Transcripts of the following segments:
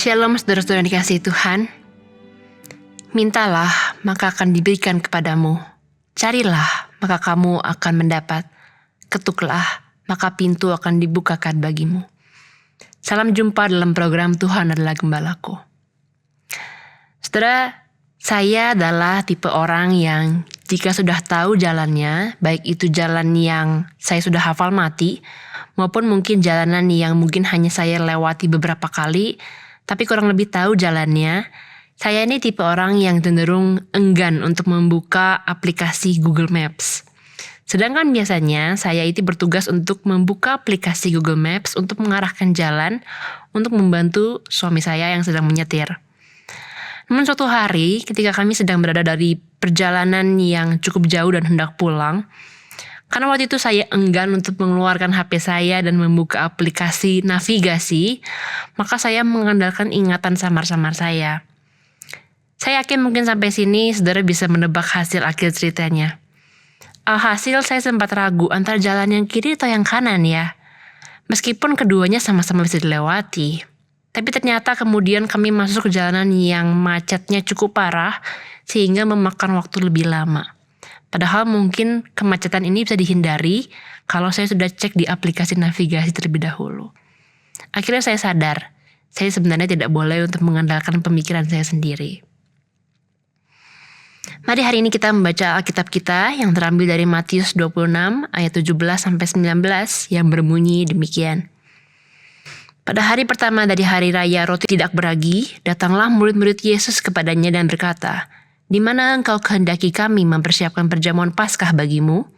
Shalom saudara-saudara yang dikasihi Tuhan. Mintalah, maka akan diberikan kepadamu. Carilah, maka kamu akan mendapat. Ketuklah, maka pintu akan dibukakan bagimu. Salam jumpa dalam program Tuhan adalah Gembalaku. Saudara, saya adalah tipe orang yang jika sudah tahu jalannya, baik itu jalan yang saya sudah hafal mati, maupun mungkin jalanan yang mungkin hanya saya lewati beberapa kali, tapi kurang lebih tahu jalannya, saya ini tipe orang yang cenderung enggan untuk membuka aplikasi Google Maps. Sedangkan biasanya saya itu bertugas untuk membuka aplikasi Google Maps untuk mengarahkan jalan untuk membantu suami saya yang sedang menyetir. Namun suatu hari ketika kami sedang berada dari perjalanan yang cukup jauh dan hendak pulang, karena waktu itu saya enggan untuk mengeluarkan HP saya dan membuka aplikasi navigasi, maka saya mengandalkan ingatan samar-samar saya. Saya yakin mungkin sampai sini saudara bisa menebak hasil akhir ceritanya. Alhasil saya sempat ragu antara jalan yang kiri atau yang kanan ya. Meskipun keduanya sama-sama bisa dilewati. Tapi ternyata kemudian kami masuk ke jalanan yang macetnya cukup parah sehingga memakan waktu lebih lama. Padahal mungkin kemacetan ini bisa dihindari kalau saya sudah cek di aplikasi navigasi terlebih dahulu. Akhirnya saya sadar, saya sebenarnya tidak boleh untuk mengandalkan pemikiran saya sendiri. Mari hari ini kita membaca Alkitab kita yang terambil dari Matius 26 ayat 17-19 yang berbunyi demikian. Pada hari pertama dari hari raya roti tidak beragi, datanglah murid-murid Yesus kepadanya dan berkata, "Di mana engkau kehendaki kami mempersiapkan perjamuan Paskah bagimu?"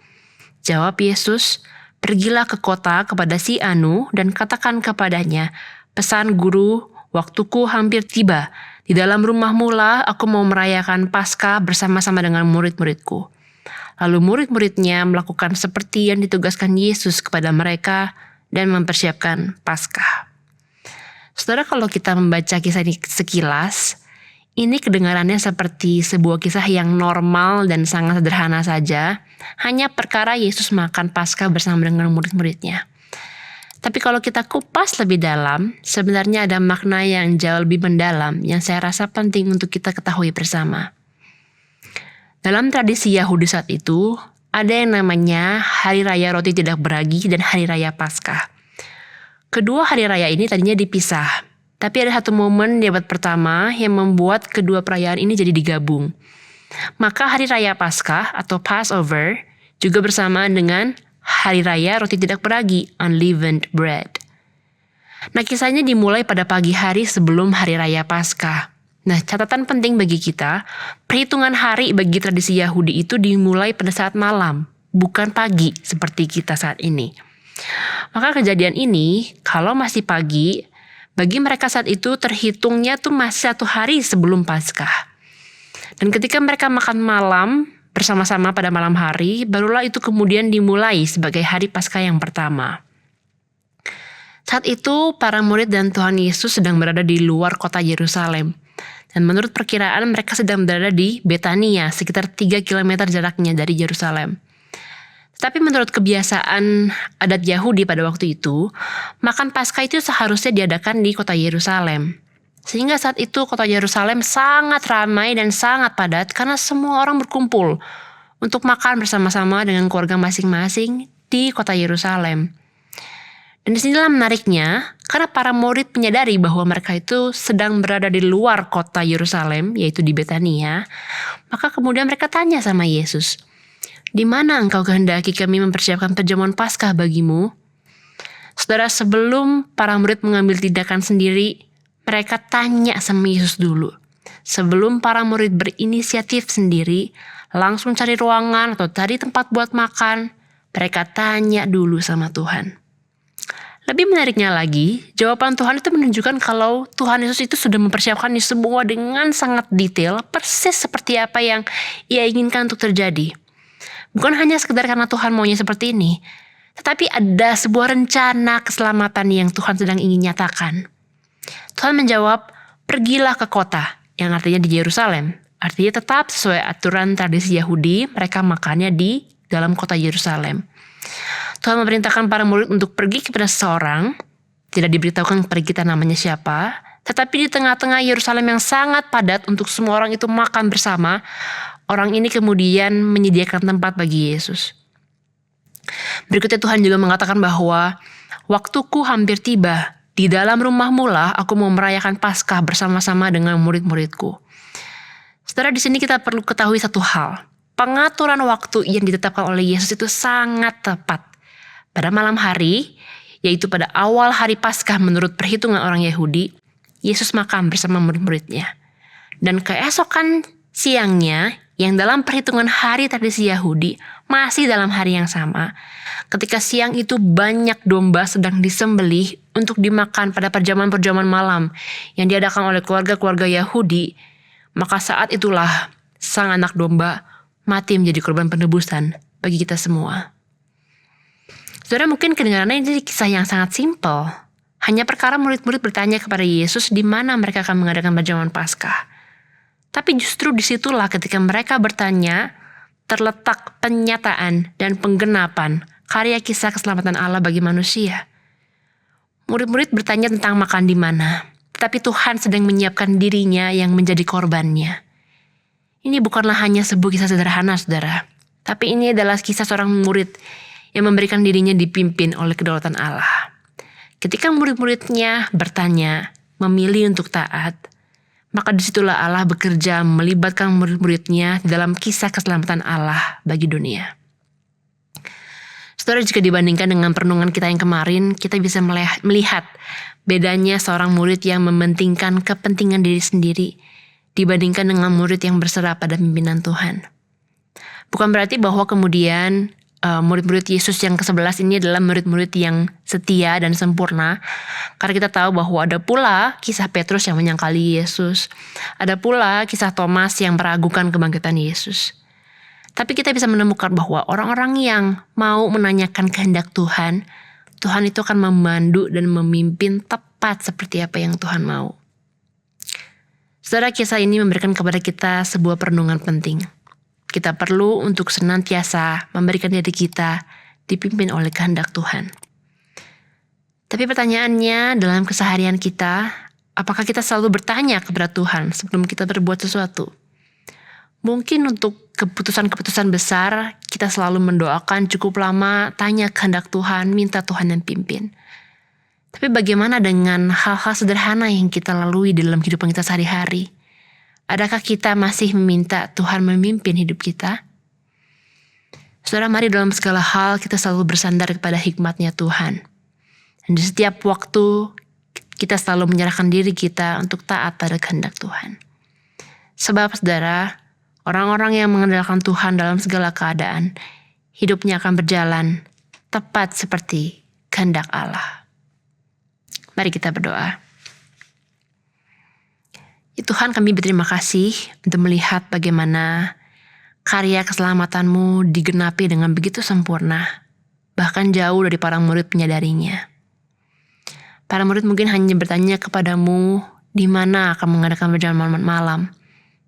Jawab Yesus, "Pergilah ke kota kepada si Anu dan katakan kepadanya, pesan guru, waktuku hampir tiba. Di dalam rumahmu lah aku mau merayakan Paskah bersama-sama dengan murid-muridku." Lalu murid-muridnya melakukan seperti yang ditugaskan Yesus kepada mereka dan mempersiapkan Paskah. Saudara, kalau kita membaca kisah ini sekilas, ini kedengarannya seperti sebuah kisah yang normal dan sangat sederhana saja, hanya perkara Yesus makan Paskah bersama dengan murid-muridnya. Tapi kalau kita kupas lebih dalam, sebenarnya ada makna yang jauh lebih mendalam yang saya rasa penting untuk kita ketahui bersama. Dalam tradisi Yahudi saat itu, ada yang namanya Hari Raya Roti Tidak Beragi dan Hari Raya Paskah. Kedua hari raya ini tadinya dipisah. Tapi ada satu momen di abad pertama yang membuat kedua perayaan ini jadi digabung. Maka hari raya Paskah atau Passover juga bersamaan dengan hari raya roti tidak beragi, unleavened bread. Nah, kisahnya dimulai pada pagi hari sebelum hari raya Paskah. Nah, catatan penting bagi kita, perhitungan hari bagi tradisi Yahudi itu dimulai pada saat malam, bukan pagi seperti kita saat ini. Maka kejadian ini, kalau masih pagi, bagi mereka saat itu terhitungnya tuh masih 1 hari sebelum Paskah. Dan ketika mereka makan malam bersama-sama pada malam hari, barulah itu kemudian dimulai sebagai hari Paskah yang pertama. Saat itu para murid dan Tuhan Yesus sedang berada di luar kota Yerusalem. Dan menurut perkiraan mereka sedang berada di Betania, sekitar 3 km jaraknya dari Yerusalem. Tapi menurut kebiasaan adat Yahudi pada waktu itu, makan Paskah itu seharusnya diadakan di kota Yerusalem. Sehingga saat itu kota Yerusalem sangat ramai dan sangat padat karena semua orang berkumpul untuk makan bersama-sama dengan keluarga masing-masing di kota Yerusalem. Dan disinilah menariknya, karena para murid menyadari bahwa mereka itu sedang berada di luar kota Yerusalem, yaitu di Betania, maka kemudian mereka tanya sama Yesus, "Di mana engkau kehendaki kami mempersiapkan perjamuan Paskah bagimu?" Saudara, sebelum para murid mengambil tindakan sendiri, mereka tanya sama Yesus dulu. Sebelum para murid berinisiatif sendiri, langsung cari ruangan atau cari tempat buat makan, mereka tanya dulu sama Tuhan. Lebih menariknya lagi, jawaban Tuhan itu menunjukkan kalau Tuhan Yesus itu sudah mempersiapkan ini semua dengan sangat detail, persis seperti apa yang Ia inginkan untuk terjadi. Bukan hanya sekedar karena Tuhan maunya seperti ini, tetapi ada sebuah rencana keselamatan yang Tuhan sedang ingin nyatakan. Tuhan menjawab, "Pergilah ke kota," yang artinya di Yerusalem. Artinya tetap sesuai aturan tradisi Yahudi, mereka makannya di dalam kota Yerusalem. Tuhan memerintahkan para murid untuk pergi kepada seseorang, tidak diberitahukan kepada kita namanya siapa, Tetapi di tengah-tengah Yerusalem yang sangat padat untuk semua orang itu makan bersama, orang ini kemudian menyediakan tempat bagi Yesus. Berikutnya Tuhan juga mengatakan bahwa waktuku hampir tiba. Di dalam rumahmu lah aku mau merayakan Paskah bersama-sama dengan murid-muridku. Saudara, di sini kita perlu ketahui satu hal. Pengaturan waktu yang ditetapkan oleh Yesus itu sangat tepat. Pada malam hari, yaitu pada awal hari Paskah menurut perhitungan orang Yahudi, Yesus makan bersama murid-muridnya. Dan keesokan siangnya, yang dalam perhitungan hari tradisi Yahudi, masih dalam hari yang sama, ketika siang itu banyak domba sedang disembelih untuk dimakan pada perjamuan-perjamuan malam yang diadakan oleh keluarga-keluarga Yahudi, maka saat itulah sang anak domba mati menjadi korban penebusan bagi kita semua. Saudara, mungkin kedengarannya ini kisah yang sangat simpel. Hanya perkara murid-murid bertanya kepada Yesus di mana mereka akan mengadakan perjamuan Paskah. Tapi justru disitulah ketika mereka bertanya, terletak penyataan dan penggenapan karya kisah keselamatan Allah bagi manusia. Murid-murid bertanya tentang makan di mana, tetapi Tuhan sedang menyiapkan dirinya yang menjadi korbannya. Ini bukanlah hanya sebuah kisah sederhana, saudara. Tapi ini adalah kisah seorang murid yang memberikan dirinya dipimpin oleh kedaulatan Allah. Ketika murid-muridnya bertanya, memilih untuk taat, maka disitulah Allah bekerja melibatkan murid-muridnya dalam kisah keselamatan Allah bagi dunia. Saudara, jika dibandingkan dengan perenungan kita yang kemarin, kita bisa melihat bedanya seorang murid yang mementingkan kepentingan diri sendiri dibandingkan dengan murid yang berserah pada pimpinan Tuhan. Bukan berarti bahwa kemudian murid-murid Yesus yang ke-11 ini adalah murid-murid yang setia dan sempurna. Karena kita tahu bahwa ada pula kisah Petrus yang menyangkali Yesus. Ada pula kisah Thomas yang meragukan kebangkitan Yesus. Tapi kita bisa menemukan bahwa orang-orang yang mau menanyakan kehendak Tuhan, Tuhan itu akan memandu dan memimpin tepat seperti apa yang Tuhan mau. Saudara, kisah ini memberikan kepada kita sebuah perenungan penting. Kita perlu untuk senantiasa memberikan diri kita dipimpin oleh kehendak Tuhan. Tapi pertanyaannya dalam keseharian kita, apakah kita selalu bertanya kepada Tuhan sebelum kita berbuat sesuatu? Mungkin untuk keputusan-keputusan besar, kita selalu mendoakan cukup lama, tanya kehendak Tuhan, minta Tuhan yang pimpin. Tapi bagaimana dengan hal-hal sederhana yang kita lalui di dalam kehidupan kita sehari-hari? Adakah kita masih meminta Tuhan memimpin hidup kita? Saudara, mari dalam segala hal kita selalu bersandar kepada hikmat-Nya Tuhan. Dan di setiap waktu kita selalu menyerahkan diri kita untuk taat pada kehendak Tuhan. Sebab saudara, orang-orang yang mengandalkan Tuhan dalam segala keadaan, hidupnya akan berjalan tepat seperti kehendak Allah. Mari kita berdoa. Ya Tuhan, kami berterima kasih untuk melihat bagaimana karya keselamatan-Mu digenapi dengan begitu sempurna, bahkan jauh dari para murid menyadarinya. Para murid mungkin hanya bertanya kepadamu di mana akan mengadakan perjalanan malam,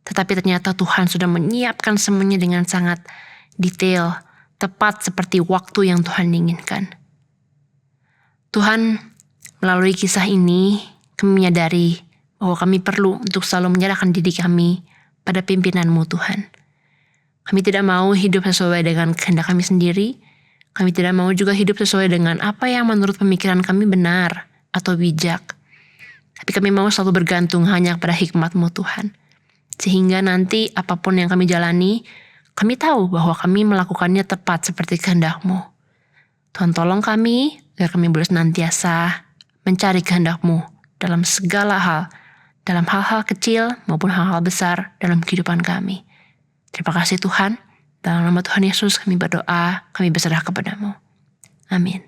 tetapi ternyata Tuhan sudah menyiapkan semuanya dengan sangat detail, tepat seperti waktu yang Tuhan inginkan. Tuhan, melalui kisah ini kami menyadari bahwa kami perlu untuk selalu menyerahkan diri kami pada pimpinan-Mu Tuhan. Kami tidak mau hidup sesuai dengan kehendak kami sendiri. Kami tidak mau juga hidup sesuai dengan apa yang menurut pemikiran kami benar atau bijak. Tapi kami mau selalu bergantung hanya pada hikmat-Mu Tuhan. Sehingga nanti apapun yang kami jalani, kami tahu bahwa kami melakukannya tepat seperti kehendak-Mu. Tuhan, tolong kami agar kami boleh senantiasa mencari kehendak-Mu dalam segala hal, dalam hal-hal kecil maupun hal-hal besar dalam kehidupan kami. Terima kasih Tuhan. Dalam nama Tuhan Yesus kami berdoa, kami berserah kepada-Mu. Amin.